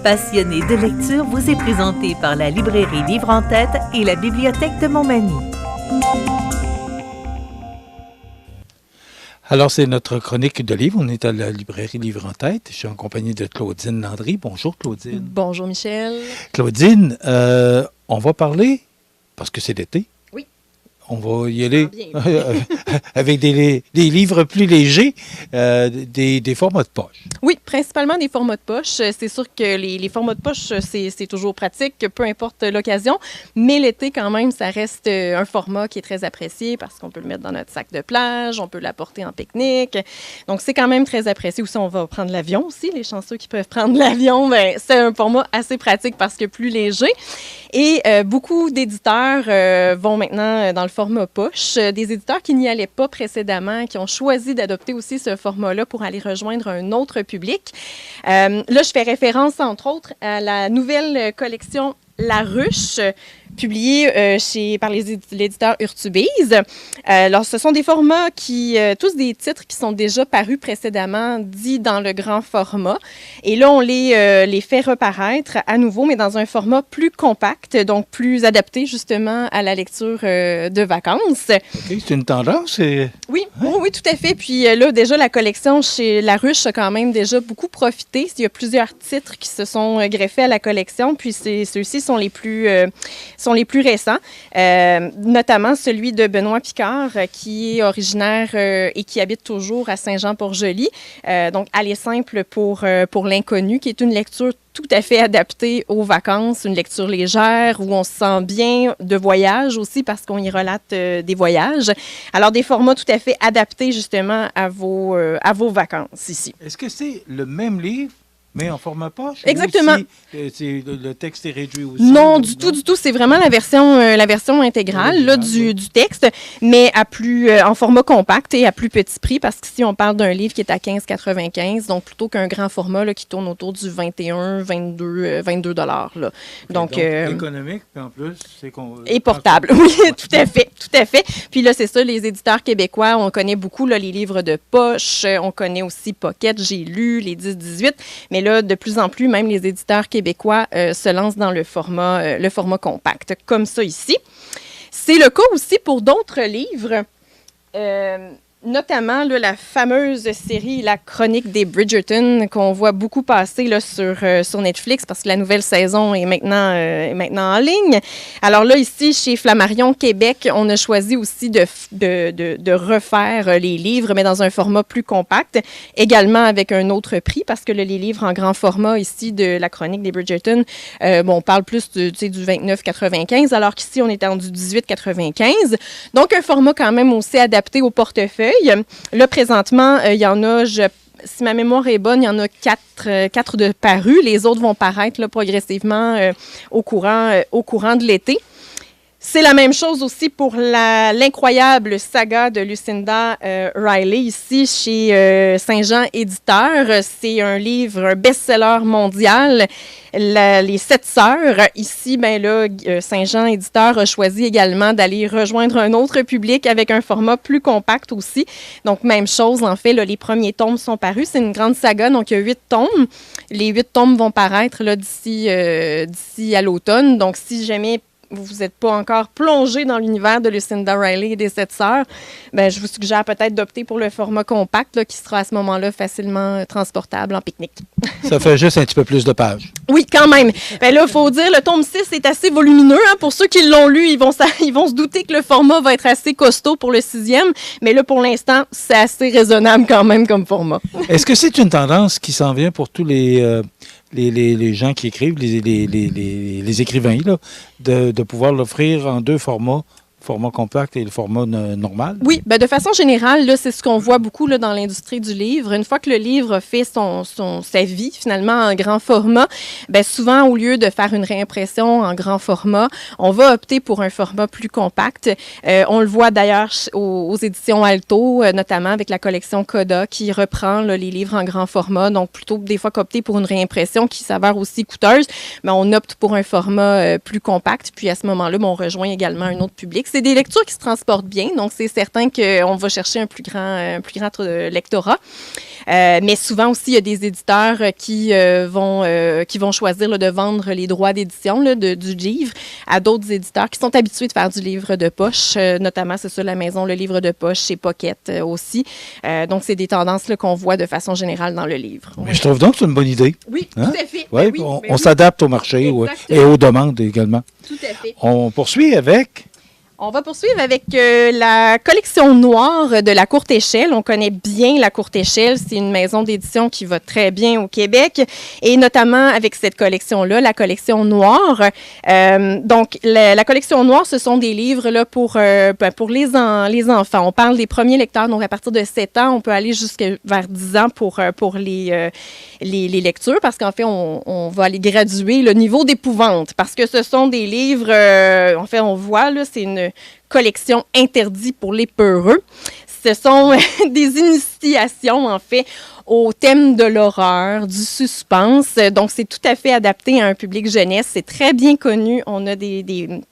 Passionné de lecture vous est présenté par la librairie Livre en Tête et la bibliothèque de Montmagny. Alors, c'est notre chronique de livres. On est à la librairie Livre en Tête. Je suis en compagnie de Claudine Landry. Bonjour, Claudine. Bonjour, Michel. Claudine, on va parler, parce que c'est l'été. Oui. On va y aller avec des livres plus légers, des formats de poche. Oui, principalement des formats de poche. C'est sûr que les formats de poche, c'est toujours pratique, peu importe l'occasion. Mais l'été, quand même, ça reste un format qui est très apprécié parce qu'on peut le mettre dans notre sac de plage, on peut l'apporter en pique-nique. Donc, c'est quand même très apprécié. Aussi, on va prendre l'avion aussi. Les chanceux qui peuvent prendre l'avion, ben, c'est un format assez pratique parce que plus léger. Et beaucoup d'éditeurs vont maintenant dans le format poche. Des éditeurs qui n'y allaient pas précédemment, qui ont choisi d'adopter aussi ce format-là pour aller rejoindre un autre public. Là, je fais référence, entre autres, à la nouvelle collection La Ruche, publiée par l'éditeur Urtubise. Alors, ce sont des formats tous des titres qui sont déjà parus précédemment, dits dans le grand format. Et là, on les fait reparaître à nouveau, mais dans un format plus compact, donc plus adapté justement à la lecture de vacances. OK, c'est une tendance? Oui, oui, tout à fait. Puis là, déjà, la collection chez La Ruche a quand même déjà beaucoup profité. Il y a plusieurs titres qui se sont greffés à la collection, puis ceux-ci sont les plus récents, notamment celui de Benoît Picard, qui est originaire et qui habite toujours à Saint-Jean-Port-Joli. Donc, Aller simple pour l'inconnu, qui est une lecture tout à fait adaptée aux vacances, une lecture légère où on se sent bien, de voyage aussi parce qu'on y relate des voyages. Alors, des formats tout à fait adaptés justement à vos vacances ici. Est-ce que c'est le même livre, mais en format poche? Exactement. Le texte est réduit aussi? Non, du tout. C'est vraiment la version intégrale là, du texte, mais en format compact et à plus petit prix, parce qu'ici, on parle d'un livre qui est à 15,95 $, donc plutôt qu'un grand format là, qui tourne autour du 21, 22 $. Là. Donc économique, puis en plus, c'est qu'on... Et portable, oui, tout à fait. Puis là, c'est ça, les éditeurs québécois, on connaît beaucoup là, les livres de poche, on connaît aussi Pocket, j'ai lu, les 10-18, mais là, de plus en plus, même les éditeurs québécois se lancent dans le format compact, comme ça ici. C'est le cas aussi pour d'autres livres, notamment là, la fameuse série La Chronique des Bridgerton qu'on voit beaucoup passer là, sur Netflix parce que la nouvelle saison est maintenant en ligne. Alors là, ici, chez Flammarion Québec, on a choisi aussi de refaire les livres, mais dans un format plus compact, également avec un autre prix parce que là, les livres en grand format ici de La Chronique des Bridgerton, on parle plus du 29,95 alors qu'ici, on est en du 18,95. Donc, un format quand même aussi adapté au portefeuille. Là, présentement, il y en a, si ma mémoire est bonne, il y en a quatre de parus. Les autres vont paraître là, progressivement au courant de l'été. C'est la même chose aussi pour l'incroyable saga de Lucinda Riley, ici chez Saint-Jean Éditeur. C'est un livre, un best-seller mondial, Les Sept Sœurs. Ici, ben là, Saint-Jean Éditeur a choisi également d'aller rejoindre un autre public avec un format plus compact aussi. Donc, même chose, en fait, là, les premiers tomes sont parus. C'est une grande saga, donc il y a 8 tomes. Les 8 tomes vont paraître là, d'ici à l'automne. Donc, si jamais vous n'êtes pas encore plongé dans l'univers de Lucinda Riley et des Sept Sœurs, ben, je vous suggère peut-être d'opter pour le format compact là, qui sera à ce moment-là facilement transportable en pique-nique. Ça fait juste un petit peu plus de pages. Oui, quand même. Ben là, il faut dire, le tome 6 est assez volumineux. Hein. Pour ceux qui l'ont lu, ils vont se douter que le format va être assez costaud pour le 6e. Mais là, pour l'instant, c'est assez raisonnable quand même comme format. Est-ce que c'est une tendance qui s'en vient pour tous les gens qui écrivent, les écrivains, là, de pouvoir l'offrir en deux formats, format compact et le format normal? Oui, bien, de façon générale, là, c'est ce qu'on voit beaucoup là, dans l'industrie du livre. Une fois que le livre a fait sa vie, finalement, en grand format, bien, souvent, au lieu de faire une réimpression en grand format, on va opter pour un format plus compact. On le voit d'ailleurs aux éditions Alto, notamment avec la collection Coda, qui reprend là, les livres en grand format. Donc, plutôt des fois qu'opter pour une réimpression qui s'avère aussi coûteuse, mais on opte pour un format plus compact. Puis, à ce moment-là, on rejoint également un autre public. c'est des lectures qui se transportent bien, donc c'est certain qu'on va chercher un plus grand lectorat. Mais souvent aussi, il y a des éditeurs qui vont choisir là, de vendre les droits d'édition là, du livre à d'autres éditeurs qui sont habitués de faire du livre de poche, notamment, c'est ça, la maison, le livre de poche chez Pocket aussi. Donc, c'est des tendances là, qu'on voit de façon générale dans le livre. Mais je trouve donc que c'est une bonne idée. Oui, hein? Tout à fait. Ouais, oui, on s'adapte au marché et aux demandes également. Tout à fait. On poursuit avec... On va poursuivre avec la collection noire de la Courte Échelle. On connaît bien la Courte Échelle. C'est une maison d'édition qui va très bien au Québec. Et notamment avec cette collection-là, la collection noire. Donc, la collection noire, ce sont des livres là, pour les enfants. On parle des premiers lecteurs. Donc, à partir de 7 ans, on peut aller jusqu'à vers 10 ans pour les lectures. Parce qu'en fait, on va aller graduer le niveau d'épouvante. Parce que ce sont des livres, en fait, on voit, là, c'est une collection interdite pour les peureux. Ce sont des initiations, en fait, au thème de l'horreur, du suspense. Donc, c'est tout à fait adapté à un public jeunesse. C'est très bien connu. On a des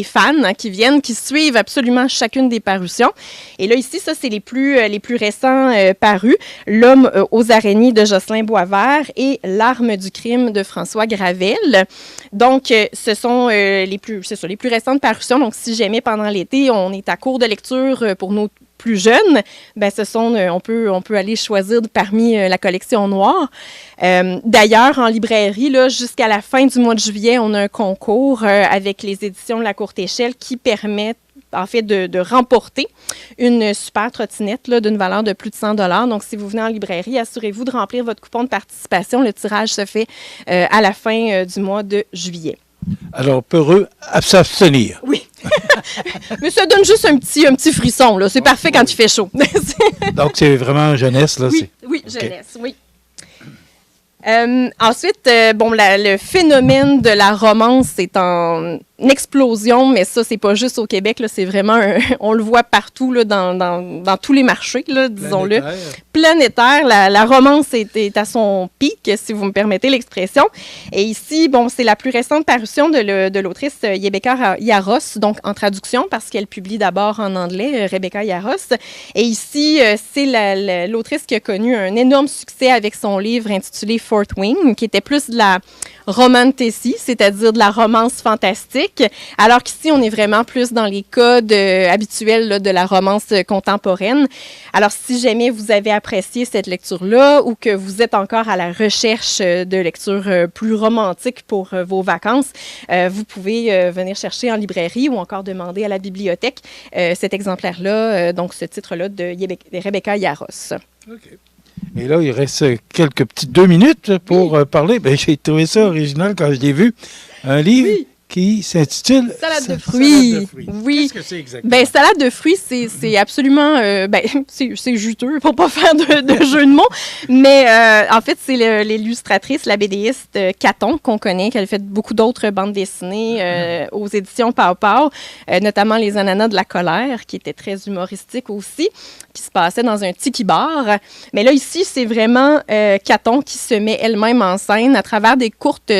fans hein, qui viennent, qui suivent absolument chacune des parutions. Et là, ici, ça, c'est les plus récents parus. L'homme aux araignées de Jocelyn Boisvert et L'arme du crime de François Gravel. Donc, ce sont les plus récentes parutions. Donc, si jamais pendant l'été, on est à court de lecture pour nos plus jeunes, ben on peut aller choisir parmi la collection noire. D'ailleurs, en librairie, là, jusqu'à la fin du mois de juillet, on a un concours avec les éditions de la Courte Échelle qui permettent en fait de remporter une super trottinette là, d'une valeur de plus de 100 $. Donc, si vous venez en librairie, assurez-vous de remplir votre coupon de participation. Le tirage se fait à la fin du mois de juillet. Alors, peureux, à s'abstenir. Oui. Mais ça donne juste un petit frisson. Là. C'est parfait quand il fait chaud. Donc, c'est vraiment jeunesse. Là, oui, jeunesse, oui. Ensuite, le phénomène de la romance est en explosion, mais ça, c'est pas juste au Québec, là, c'est vraiment, on le voit partout là, dans tous les marchés, là, disons-le. Planétaire. La romance est à son pic, si vous me permettez l'expression. Et ici, c'est la plus récente parution de l'autrice Rebecca Yarros, donc en traduction, parce qu'elle publie d'abord en anglais, Rebecca Yarros. Et ici, c'est l'autrice qui a connu un énorme succès avec son livre intitulé Fourth Wing, qui était plus de la romantasy, c'est-à-dire de la romance fantastique, alors qu'ici, on est vraiment plus dans les codes habituels là, de la romance contemporaine. Alors, si jamais vous avez apprécié cette lecture-là ou que vous êtes encore à la recherche de lectures plus romantiques pour vos vacances, vous pouvez venir chercher en librairie ou encore demander à la bibliothèque cet exemplaire-là, donc ce titre-là de Rebecca Yarros. OK. Et là, il reste quelques petites 2 minutes pour parler. Ben, j'ai trouvé ça original quand je l'ai vu. Un livre qui s'intitule Salade de fruits. Oui. Qu'est-ce que c'est exactement? Ben, salade de fruits, c'est absolument... c'est juteux, pour pas faire de jeu de mots. Mais en fait, c'est l'illustratrice, la BDiste Caton, qu'on connaît, qui a fait beaucoup d'autres bandes dessinées aux éditions Pau Pau, notamment Les Ananas de la colère, qui était très humoristique aussi, qui se passait dans un tiki bar. Mais là, ici, c'est vraiment Caton qui se met elle-même en scène à travers des courtes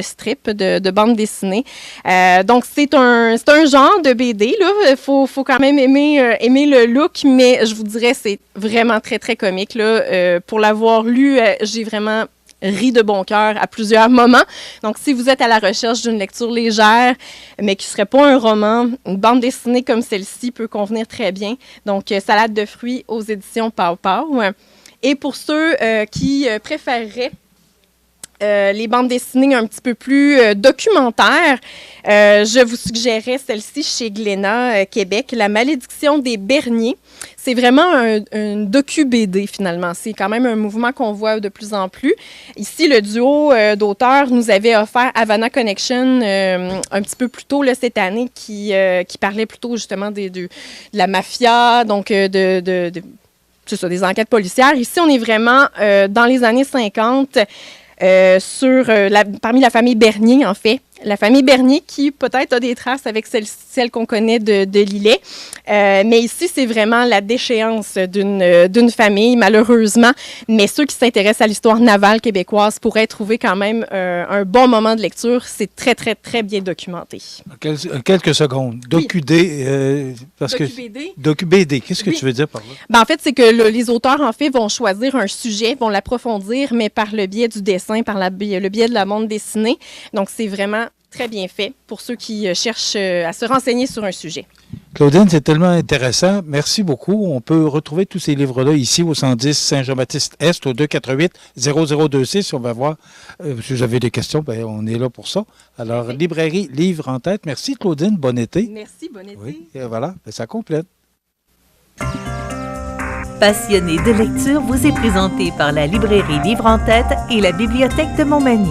strips de bandes dessinées. Donc, c'est un genre de BD. Il faut quand même aimer le look, mais je vous dirais c'est vraiment très, très comique. Là. Pour l'avoir lu, j'ai vraiment ri de bon cœur à plusieurs moments. Donc, si vous êtes à la recherche d'une lecture légère, mais qui ne serait pas un roman, une bande dessinée comme celle-ci peut convenir très bien. Donc, Salade de fruits aux éditions Pau Pau. Et pour ceux qui préféreraient les bandes dessinées un petit peu plus documentaires, je vous suggérais celle-ci chez Glénat, Québec, La malédiction des Berniers. C'est vraiment un docu-BD, finalement. C'est quand même un mouvement qu'on voit de plus en plus. Ici, le duo d'auteurs nous avait offert Havana Connection un petit peu plus tôt là, cette année, qui parlait plutôt justement de la mafia, donc c'est ça, des enquêtes policières. Ici, on est vraiment dans les années 50, parmi la famille Bernier, en fait, la famille Bernier, qui peut-être a des traces avec celle qu'on connaît de Lillet. Mais ici, c'est vraiment la déchéance d'une famille, malheureusement. Mais ceux qui s'intéressent à l'histoire navale québécoise pourraient trouver quand même un bon moment de lecture. C'est très, très, très bien documenté. Quelques secondes. DocuD, parce DocuBD. que DocuBD, qu'est-ce que tu veux dire par là? Ben, en fait, c'est que les auteurs, en fait, vont choisir un sujet, vont l'approfondir, mais par le biais du dessin, par le biais de la bande dessinée. Donc, c'est vraiment très bien fait pour ceux qui cherchent à se renseigner sur un sujet. Claudine, c'est tellement intéressant. Merci beaucoup. On peut retrouver tous ces livres-là ici au 110 Saint-Jean-Baptiste-Est, au 248-0026. On va voir. Si vous avez des questions, ben, on est là pour ça. Alors, librairie Livre en tête. Merci, Claudine. Bon été. Merci, bon été. Oui, et voilà, ben, ça complète. Passionné de lecture vous est présenté par la librairie Livre en tête et la bibliothèque de Montmagny.